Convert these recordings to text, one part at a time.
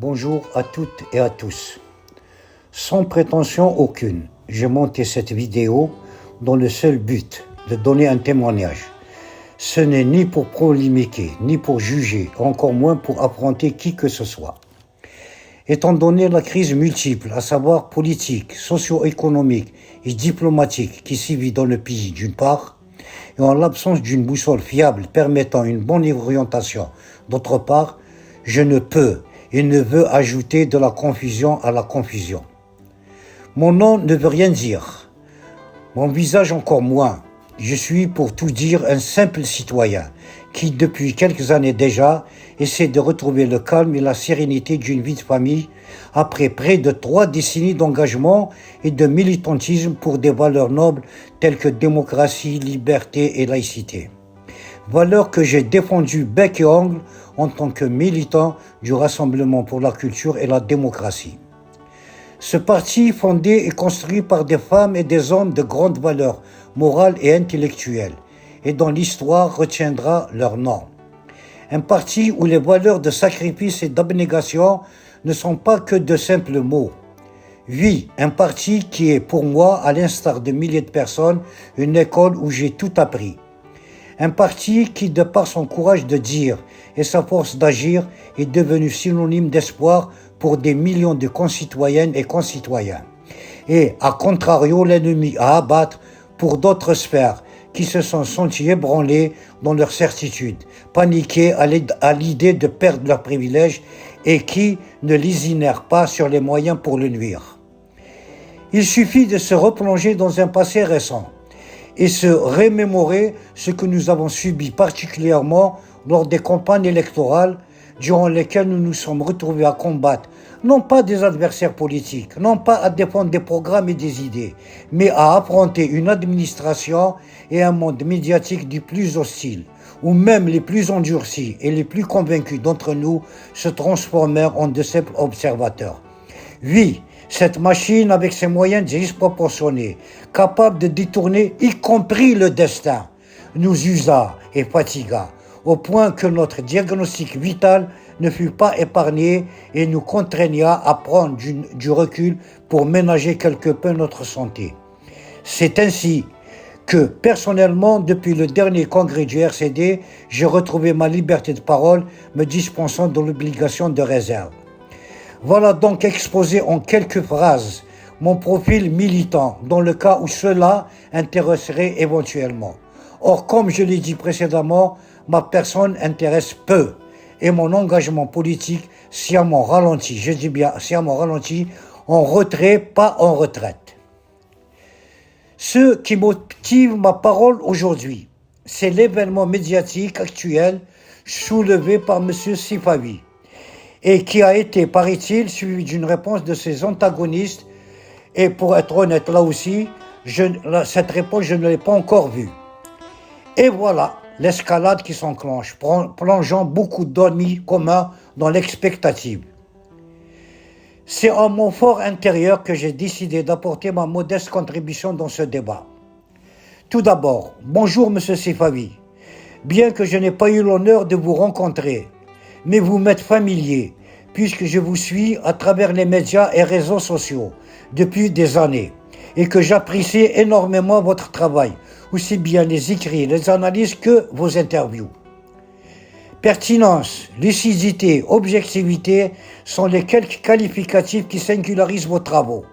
Bonjour à toutes et à tous. Sans prétention aucune, j'ai monté cette vidéo dans le seul but de donner un témoignage. Ce n'est ni pour polémiquer, ni pour juger, encore moins pour affronter qui que ce soit. Étant donné la crise multiple, à savoir politique, socio-économique et diplomatique qui sévit dans le pays d'une part, et en l'absence d'une boussole fiable permettant une bonne orientation d'autre part, je ne peux et ne veux ajouter de la confusion à la confusion. Mon nom ne veut rien dire, mon visage encore moins. Je suis pour tout dire un simple citoyen qui, depuis quelques années déjà, essaie de retrouver le calme et la sérénité d'une vie de famille après près de 3 décennies d'engagement et de militantisme pour des valeurs nobles telles que démocratie, liberté et laïcité. Valeurs que j'ai défendues bec et ongle en tant que militant du Rassemblement pour la culture et la démocratie. Ce parti, fondé et construit par des femmes et des hommes de grande valeur morale et intellectuelle, et dont l'histoire retiendra leur nom. Un parti où les valeurs de sacrifice et d'abnégation ne sont pas que de simples mots. Oui, un parti qui est pour moi, à l'instar de milliers de personnes, une école où j'ai tout appris. Un parti qui, de par son courage de dire et sa force d'agir, est devenu synonyme d'espoir pour des millions de concitoyennes et concitoyens. Et, à contrario, l'ennemi à abattre pour d'autres sphères qui se sont sentis ébranlés dans leur certitude, paniqués à l'idée de perdre leurs privilèges et qui ne lésinèrent pas sur les moyens pour le nuire. Il suffit de se replonger dans un passé récent et se remémorer ce que nous avons subi particulièrement lors des campagnes électorales durant lesquelles nous nous sommes retrouvés à combattre non pas des adversaires politiques, non pas à défendre des programmes et des idées, mais à affronter une administration et un monde médiatique du plus hostile, où même les plus endurcis et les plus convaincus d'entre nous se transformèrent en de simples observateurs. Oui, cette machine avec ses moyens disproportionnés, capable de détourner y compris le destin, nous usa et fatigua, au point que notre diagnostic vital ne fut pas épargné et nous contraigna à prendre du recul pour ménager quelque peu notre santé. C'est ainsi que, personnellement, depuis le dernier congrès du RCD, j'ai retrouvé ma liberté de parole, me dispensant de l'obligation de réserve. Voilà donc exposé en quelques phrases mon profil militant, dans le cas où cela intéresserait éventuellement. Or, comme je l'ai dit précédemment, ma personne intéresse peu et mon engagement politique sciemment ralenti, je dis bien sciemment ralenti, en retrait, pas en retraite. Ce qui motive ma parole aujourd'hui, c'est l'événement médiatique actuel soulevé par M. Sifawi et qui a été, paraît-il, suivi d'une réponse de ses antagonistes. Et pour être honnête, là aussi, cette réponse, je ne l'ai pas encore vue. Et voilà l'escalade qui s'enclenche, plongeant beaucoup d'amis communs dans l'expectative. C'est en mon fort intérieur que j'ai décidé d'apporter ma modeste contribution dans ce débat. Tout d'abord, bonjour Monsieur Sifawi. Bien que je n'ai pas eu l'honneur de vous rencontrer, mais vous m'êtes familier, puisque je vous suis à travers les médias et réseaux sociaux depuis des années, et que j'apprécie énormément votre travail, aussi bien les écrits, les analyses que vos interviews. Pertinence, lucidité, objectivité sont les quelques qualificatifs qui singularisent vos travaux.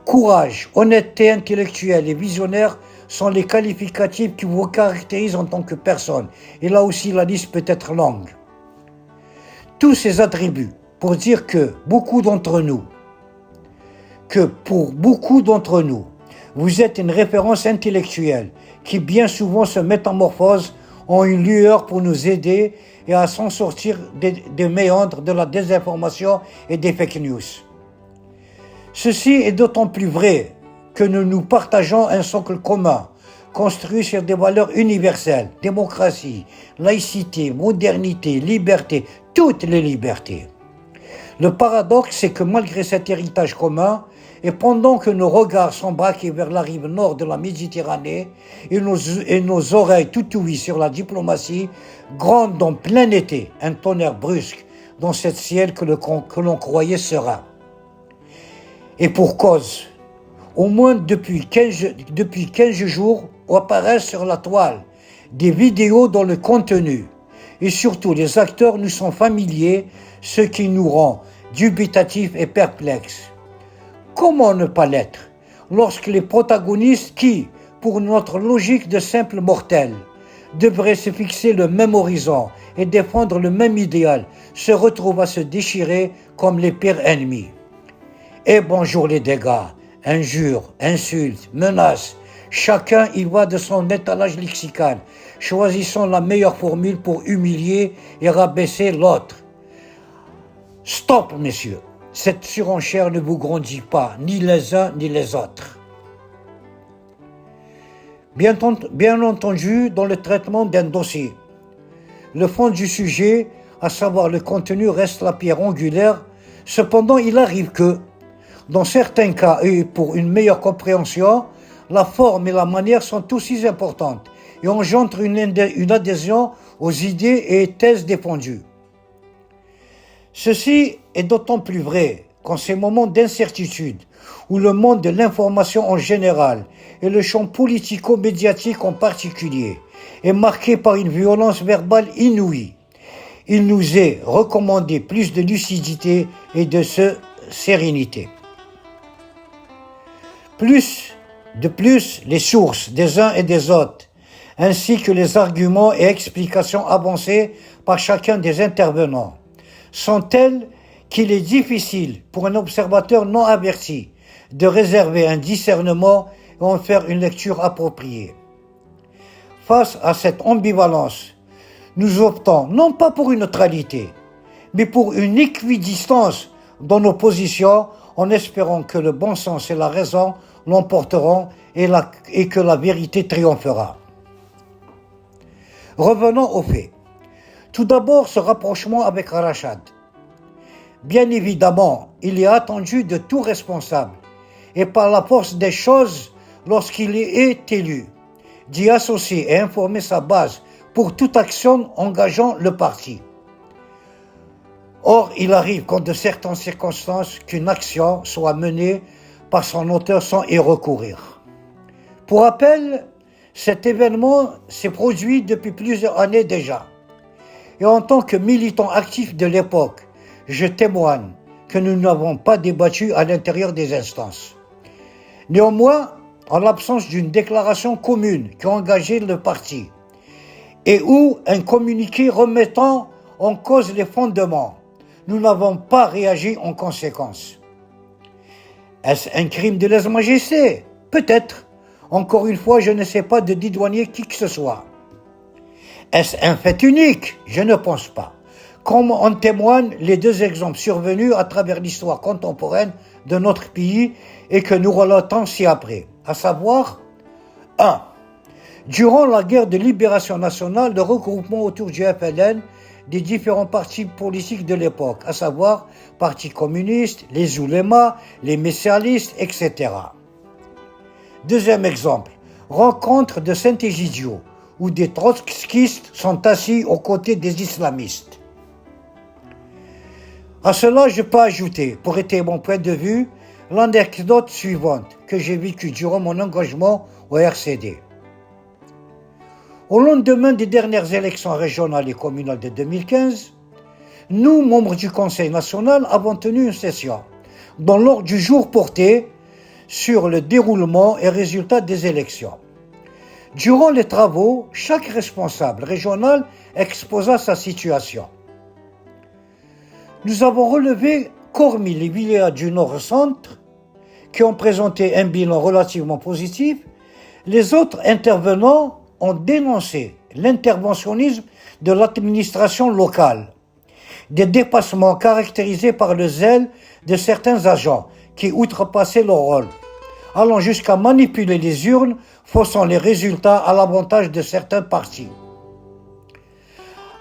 Courage, honnêteté intellectuelle et visionnaire sont les qualificatifs qui vous caractérisent en tant que personne, et là aussi la liste peut être longue. Tous ces attributs pour dire que pour beaucoup d'entre nous, vous êtes une référence intellectuelle qui bien souvent se métamorphose en une lueur pour nous aider et à s'en sortir des méandres de la désinformation et des fake news. Ceci est d'autant plus vrai que nous partageons un socle commun, construit sur des valeurs universelles, démocratie, laïcité, modernité, liberté, toutes les libertés. Le paradoxe, c'est que malgré cet héritage commun, et pendant que nos regards sont braqués vers la rive nord de la Méditerranée et nos oreilles tout ouïes sur la diplomatie, gronde en plein été un tonnerre brusque dans cette ciel que l'on croyait serein. Et pour cause, au moins depuis 15 jours, apparaissent sur la toile des vidéos dont le contenu et surtout les acteurs nous sont familiers, ce qui nous rend dubitatifs et perplexes. Comment ne pas l'être lorsque les protagonistes qui, pour notre logique de simples mortels, devraient se fixer le même horizon et défendre le même idéal, se retrouvent à se déchirer comme les pires ennemis. Et bonjour les dégâts, injures, insultes, menaces, chacun y va de son étalage lexical, choisissant la meilleure formule pour humilier et rabaisser l'autre. Stop, messieurs, cette surenchère ne vous grandit pas, ni les uns ni les autres. Bien entendu, dans le traitement d'un dossier, le fond du sujet, à savoir le contenu, reste la pierre angulaire. Cependant, il arrive que, dans certains cas, et pour une meilleure compréhension, la forme et la manière sont aussi importantes et engendrent une adhésion aux idées et thèses défendues. Ceci est d'autant plus vrai qu'en ces moments d'incertitude, où le monde de l'information en général et le champ politico-médiatique en particulier est marqué par une violence verbale inouïe, il nous est recommandé plus de lucidité et de sérénité. De plus, les sources des uns et des autres, ainsi que les arguments et explications avancés par chacun des intervenants, sont telles qu'il est difficile pour un observateur non averti de réserver un discernement et en faire une lecture appropriée. Face à cette ambivalence, nous optons non pas pour une neutralité, mais pour une équidistance dans nos positions, en espérant que le bon sens et la raison l'emporteront et que la vérité triomphera. Revenons aux faits. Tout d'abord, ce rapprochement avec Rachad. Bien évidemment, il est attendu de tout responsable, et par la force des choses, lorsqu'il est élu, d'y associer et informer sa base pour toute action engageant le parti. Or, il arrive qu'en de certaines circonstances, qu'une action soit menée par son auteur sans y recourir. Pour rappel, cet événement s'est produit depuis plusieurs années déjà. Et en tant que militant actif de l'époque, je témoigne que nous n'avons pas débattu à l'intérieur des instances. Néanmoins, en l'absence d'une déclaration commune qui engageait le parti, et où un communiqué remettant en cause les fondements, nous n'avons pas réagi en conséquence. Est-ce un crime de lèse-majesté? Peut-être. Encore une fois, je ne sais pas de dédouaner qui que ce soit. Est-ce un fait unique? Je ne pense pas. Comme en témoignent les deux exemples survenus à travers l'histoire contemporaine de notre pays et que nous relatons ci-après, à savoir 1. Durant la guerre de libération nationale, le regroupement autour du FLN des différents partis politiques de l'époque, à savoir Parti communiste, les oulémas, les messialistes, etc. Deuxième exemple, rencontre de Saint-Égidio, où des trotskistes sont assis aux côtés des islamistes. À cela, je peux ajouter, pour étayer mon point de vue, l'anecdote suivante que j'ai vécue durant mon engagement au RCD. Au lendemain des dernières élections régionales et communales de 2015, nous, membres du Conseil national, avons tenu une session dont l'ordre du jour portait sur le déroulement et résultats des élections. Durant les travaux, chaque responsable régional exposa sa situation. Nous avons relevé qu'hormis les villages du Nord-Centre, qui ont présenté un bilan relativement positif, les autres intervenants ont dénoncé l'interventionnisme de l'administration locale, des dépassements caractérisés par le zèle de certains agents qui outrepassaient leur rôle, allant jusqu'à manipuler les urnes, faussant les résultats à l'avantage de certains partis.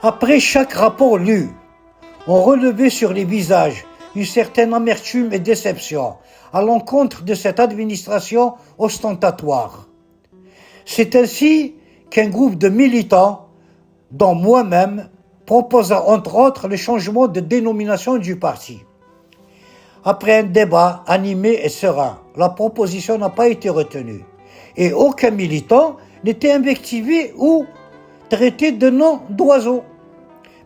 Après chaque rapport lu, on relevait sur les visages une certaine amertume et déception à l'encontre de cette administration ostentatoire. C'est ainsi qu'un groupe de militants, dont moi-même, proposa entre autres le changement de dénomination du parti. Après un débat animé et serein, la proposition n'a pas été retenue et aucun militant n'était invectivé ou traité de nom d'oiseau.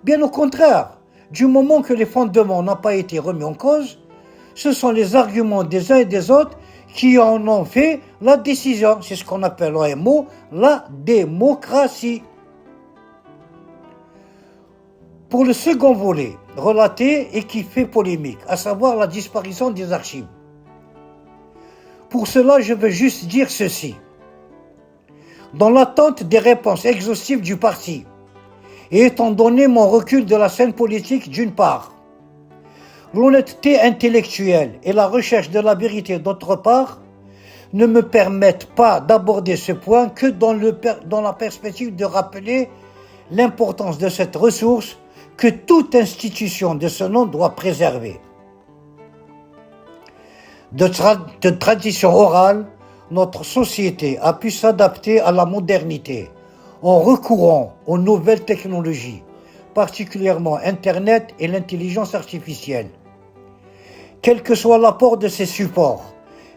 Bien au contraire, du moment que les fondements n'ont pas été remis en cause, ce sont les arguments des uns et des autres qui en ont fait la décision. C'est ce qu'on appelle en un mot la démocratie. Pour le second volet, relaté et qui fait polémique, à savoir la disparition des archives. Pour cela, je veux juste dire ceci. Dans l'attente des réponses exhaustives du parti, et étant donné mon recul de la scène politique d'une part, l'honnêteté intellectuelle et la recherche de la vérité d'autre part, ne me permettent pas d'aborder ce point que dans la perspective de rappeler l'importance de cette ressource que toute institution de ce nom doit préserver. De tradition orale, notre société a pu s'adapter à la modernité en recourant aux nouvelles technologies, particulièrement Internet et l'intelligence artificielle. Quel que soit l'apport de ces supports,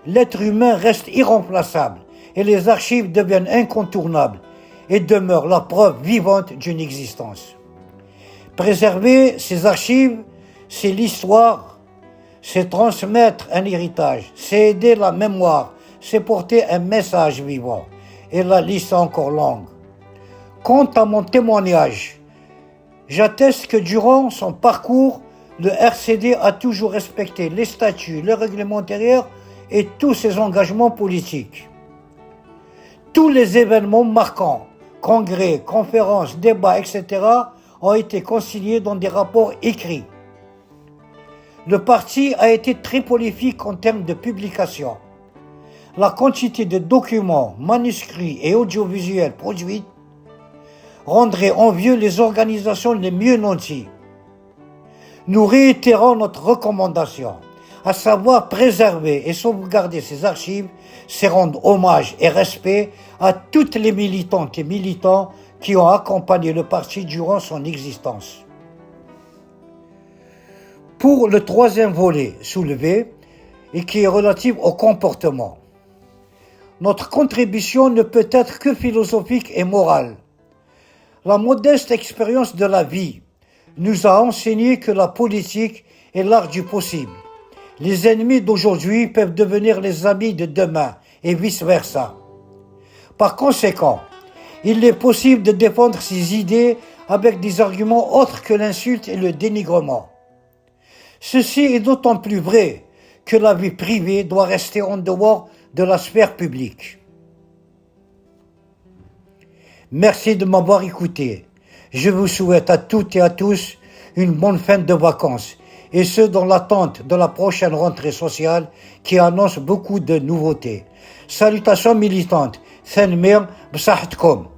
l'être humain reste irremplaçable et les archives deviennent incontournables et demeurent la preuve vivante d'une existence. Préserver ces archives, c'est l'histoire, c'est transmettre un héritage, c'est aider la mémoire, c'est porter un message vivant. Et la liste est encore longue. Quant à mon témoignage, j'atteste que durant son parcours, le RCD a toujours respecté les statuts, le règlement intérieur et tous ses engagements politiques. Tous les événements marquants, congrès, conférences, débats, etc., ont été consignés dans des rapports écrits. Le parti a été très prolifique en termes de publication. La quantité de documents, manuscrits et audiovisuels produits rendrait envieux les organisations les mieux nanties. Nous réitérons notre recommandation, à savoir préserver et sauvegarder ces archives, c'est rendre hommage et respect à toutes les militantes et militants qui ont accompagné le parti durant son existence. Pour le troisième volet soulevé, et qui est relatif au comportement, notre contribution ne peut être que philosophique et morale. La modeste expérience de la vie nous a enseigné que la politique est l'art du possible. Les ennemis d'aujourd'hui peuvent devenir les amis de demain et vice-versa. Par conséquent, il est possible de défendre ses idées avec des arguments autres que l'insulte et le dénigrement. Ceci est d'autant plus vrai que la vie privée doit rester en dehors de la sphère publique. Merci de m'avoir écouté. Je vous souhaite à toutes et à tous une bonne fin de vacances, et ce dans l'attente de la prochaine rentrée sociale qui annonce beaucoup de nouveautés. Salutations militantes. Thanmir b'sahatkom.